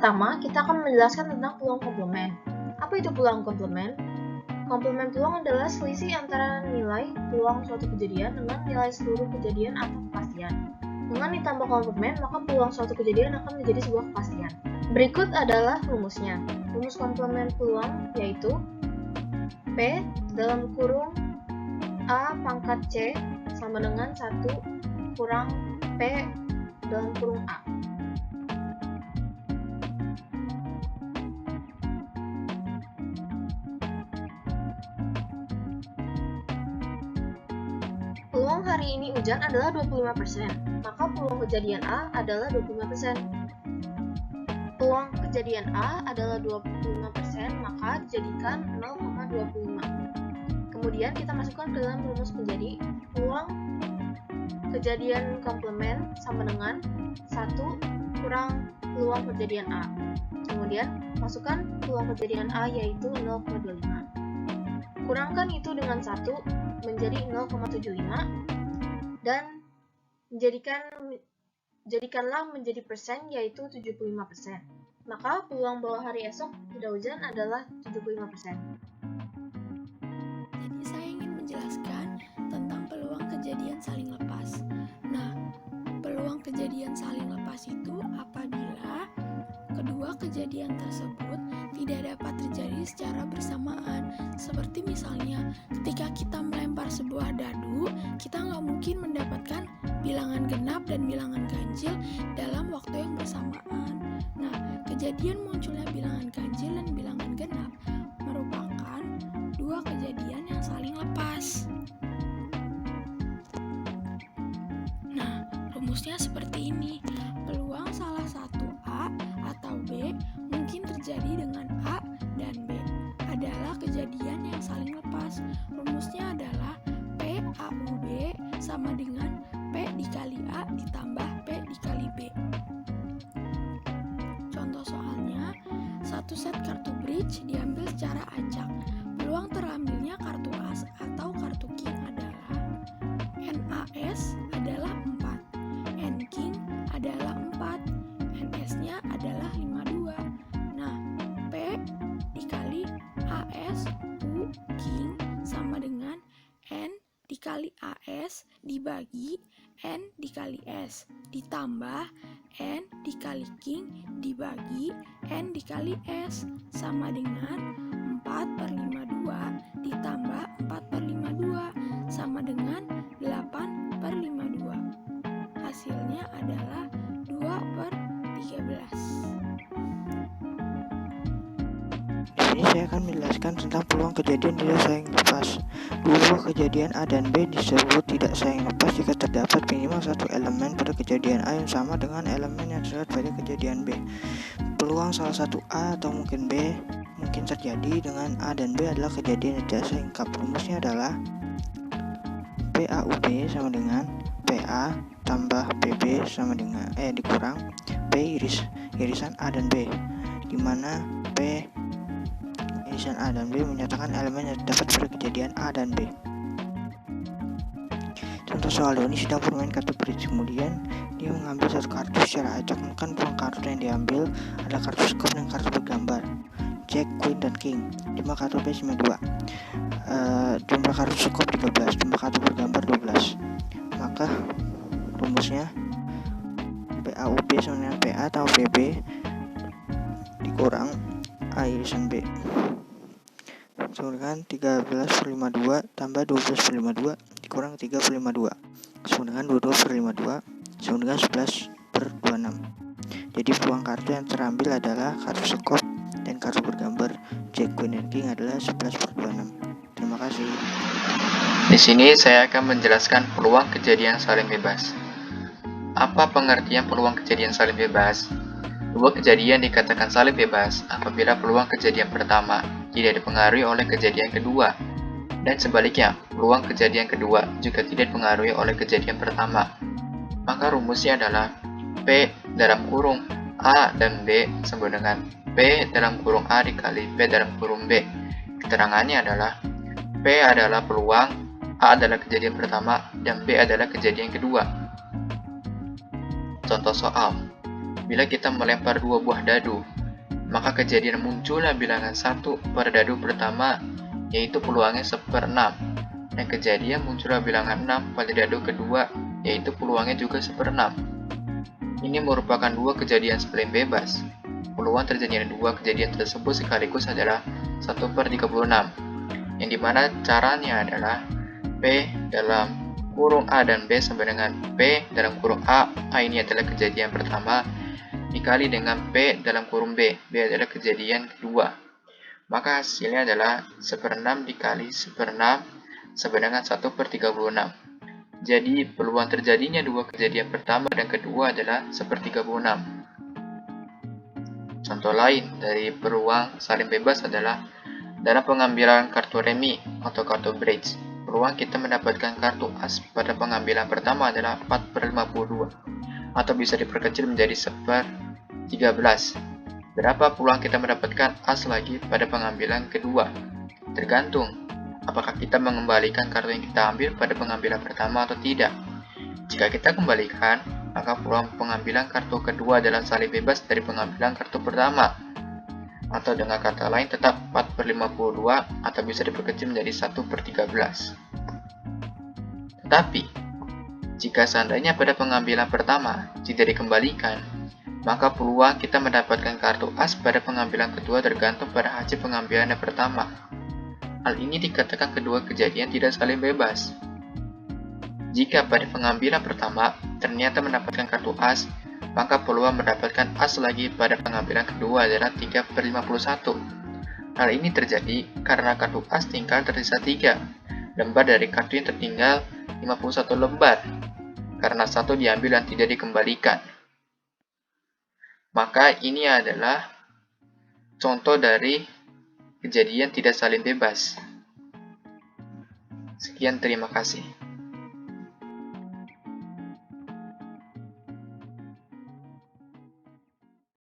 Pertama, kita akan menjelaskan tentang peluang komplement. Apa itu peluang komplement? Komplement peluang adalah selisih antara nilai peluang suatu kejadian dengan nilai seluruh kejadian atau kepastian. Dengan ditambah komplement, maka peluang suatu kejadian akan menjadi sebuah kepastian. Berikut adalah rumusnya. Rumus komplement peluang yaitu P dalam kurung A pangkat C sama dengan 1 kurang P dalam kurung A. Peluang hari ini hujan adalah 25%, maka peluang kejadian A adalah 25%. Peluang kejadian A adalah 25%, maka dijadikan 0,25. Kemudian kita masukkan ke dalam rumus menjadi peluang kejadian komplement sama dengan 1 kurang peluang kejadian A. Kemudian masukkan peluang kejadian A yaitu 0,25. Kurangkan itu dengan 1 menjadi 0,75 dan jadikanlah menjadi persen yaitu 75%. Maka peluang bahwa hari esok tidak hujan adalah 75%. Jadi saya ingin menjelaskan tentang peluang kejadian saling lepas. Nah, peluang kejadian saling lepas itu apabila kedua kejadian tersebut tidak dapat terjadi secara bersamaan. Seperti misalnya ketika kita melempar sebuah dadu, kita nggak mungkin mendapatkan bilangan genap dan bilangan ganjil dalam waktu yang bersamaan. Nah, kejadian munculnya bilangan ganjil dan bilangan genap merupakan dua kejadian yang saling lepas. Nah, rumusnya seperti ini. Peluang salah satu A atau B mungkin terjadi dengan A dan B adalah kejadian yang saling lepas. Rumusnya adalah PAUB sama dengan P dikali A ditambah P dikali B. Contoh soalnya, satu set kartu bridge diambil secara acak. Peluang terambilnya kartu as atau kartu king adalah NAS adalah 4, NKing adalah 4, NS-nya adalah 52. Nah, P dikali AS U king sama dengan N dikali AS dibagi N dikali S ditambah N dikali king dibagi N dikali S sama dengan 4/52 ditambah 4/52 sama dengan 8/52. Hasilnya adalah 2/13. Di sini saya akan menjelaskan tentang peluang kejadian tidak saling lepas. Dua kejadian A dan B disebut tidak saling lepas jika terdapat minimal satu elemen pada kejadian A yang sama dengan elemen yang terdapat pada kejadian B. Peluang salah satu A atau mungkin B mungkin terjadi dengan A dan B adalah kejadian yang tidak selengkap. Rumusnya adalah PAUB sama dengan PA tambah PB sama dengan dikurang P irisan A dan B, di mana P irisan A dan B menyatakan elemen yang terdapat pada kejadian A dan B. Contoh soal ini sedang bermain kartu bridge, kemudian dia mengambil satu kartu secara acak, maka peluang kartu yang diambil adalah kartu skop dan kartu bergambar Jack, Queen, dan King. Jumlah kartu B sama 2. Jumlah kartu skop 13, jumlah kartu bergambar 12. Maka rumusnya PAUB sama dengan PA atau PB dikurang A irisan B sama dengan 13/52 tambah 12/52 dikurang 3/52 sama dengan 22/52 sama dengan 11/26. Jadi peluang kartu yang terambil adalah kartu skop dan kartu bergambar Jack, Queen, dan King adalah 11/26. Terima kasih. Di sini saya akan menjelaskan peluang kejadian saling bebas. Apa pengertian peluang kejadian saling bebas? Dua kejadian dikatakan saling bebas apabila peluang kejadian pertama tidak dipengaruhi oleh kejadian kedua, dan sebaliknya, peluang kejadian kedua juga tidak dipengaruhi oleh kejadian pertama. Maka rumusnya adalah P dalam kurung A dan B sama dengan P dalam kurung A dikali P dalam kurung B. Keterangannya adalah P adalah peluang, A adalah kejadian pertama, dan B adalah kejadian kedua. Contoh soal, bila kita melempar dua buah dadu, maka kejadian munculnya bilangan 1 pada dadu pertama, yaitu peluangnya 1/6. Dan kejadian munculnya bilangan 6 pada dadu kedua, yaitu peluangnya juga 1/6. Ini merupakan dua kejadian saling bebas. Peluang terjadinya dua kejadian tersebut sekaligus adalah 1/36, yang dimana caranya adalah P dalam kurung A dan B sama dengan P dalam kurung A ini adalah kejadian pertama, dikali dengan P dalam kurung B adalah kejadian kedua. Maka hasilnya adalah 1/6 dikali 1/6 sama dengan 1/36. Jadi peluang terjadinya dua kejadian pertama dan kedua adalah 1/36. Contoh lain dari peluang saling bebas adalah dalam pengambilan kartu remi atau kartu bridge. Peluang kita mendapatkan kartu as pada pengambilan pertama adalah 4/52, atau bisa diperkecil menjadi 1/13. Berapa peluang kita mendapatkan as lagi pada pengambilan kedua? Tergantung apakah kita mengembalikan kartu yang kita ambil pada pengambilan pertama atau tidak. Jika kita kembalikan, maka peluang pengambilan kartu kedua adalah saling bebas dari pengambilan kartu pertama. Atau dengan kata lain tetap 4/52 atau bisa diperkecil menjadi 1/13. Tetapi, jika seandainya pada pengambilan pertama tidak dikembalikan, maka peluang kita mendapatkan kartu as pada pengambilan kedua tergantung pada hasil pengambilan yang pertama. Hal ini dikatakan kedua kejadian tidak saling bebas. Jika pada pengambilan pertama ternyata mendapatkan kartu as, maka peluang mendapatkan as lagi pada pengambilan kedua adalah 3/51. Hal ini terjadi karena kartu as tinggal tersisa 3 lembar dari kartu yang tertinggal 51 lembar, karena satu diambil dan tidak dikembalikan. Maka ini adalah contoh dari kejadian tidak saling bebas. Sekian, terima kasih.